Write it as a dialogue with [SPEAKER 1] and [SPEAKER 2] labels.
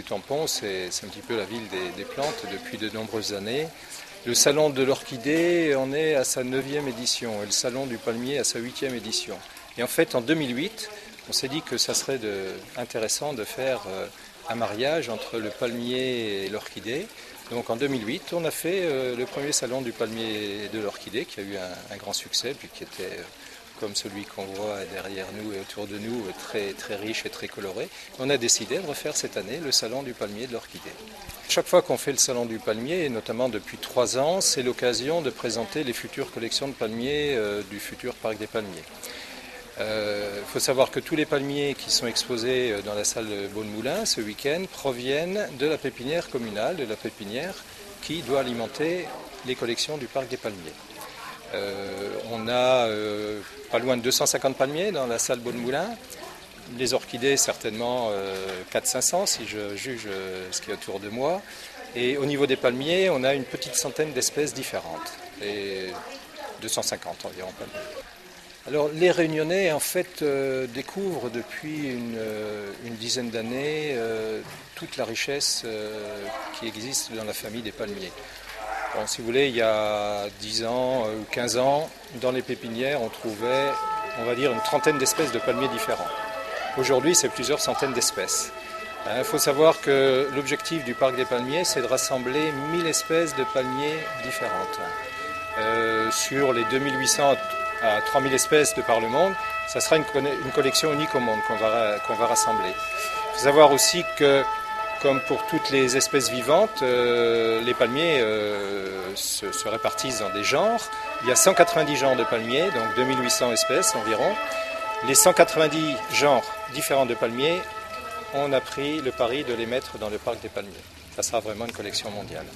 [SPEAKER 1] Tampon, c'est un petit peu la ville des plantes depuis de nombreuses années. Le salon de l'orchidée en est à sa 9e édition et le salon du palmier à sa 8e édition. Et en fait, en 2008, on s'est dit que ça serait intéressant de faire un mariage entre le palmier et l'orchidée. Donc en 2008, on a fait le premier salon du palmier et de l'orchidée qui a eu un grand succès, puis qui était, comme celui qu'on voit derrière nous et autour de nous, très, très riche et très coloré. On a décidé de refaire cette année le salon du palmier et de l'orchidée. Chaque fois qu'on fait le salon du palmier, et notamment depuis 3 ans, c'est l'occasion de présenter les futures collections de palmiers du futur parc des palmiers. Il faut savoir que tous les palmiers qui sont exposés dans la salle Beaune-Moulin ce week-end proviennent de la pépinière communale, de la pépinière qui doit alimenter les collections du parc des palmiers. On a pas loin de 250 palmiers dans la salle Beaune-Moulin. Les orchidées, certainement 400-500 si je juge ce qui est autour de moi. Et au niveau des palmiers, on a une petite centaine d'espèces différentes, et 250 environ palmiers. Alors les Réunionnais en fait découvrent depuis une dizaine d'années toute la richesse qui existe dans la famille des palmiers. Bon, si vous voulez, il y a 10 ans ou 15 ans, dans les pépinières, on trouvait, on va dire, une trentaine d'espèces de palmiers différents. Aujourd'hui, c'est plusieurs centaines d'espèces. Il faut savoir que l'objectif du parc des palmiers, c'est de rassembler 1000 espèces de palmiers différentes. Sur les 2800 à 3000 espèces de par le monde, ça sera une collection unique au monde qu'on va rassembler. Il faut savoir aussi que, comme pour toutes les espèces vivantes, les palmiers se répartissent dans des genres. Il y a 190 genres de palmiers, donc 2800 espèces environ. Les 190 genres différents de palmiers, on a pris le pari de les mettre dans le parc des palmiers. Ça sera vraiment une collection mondiale.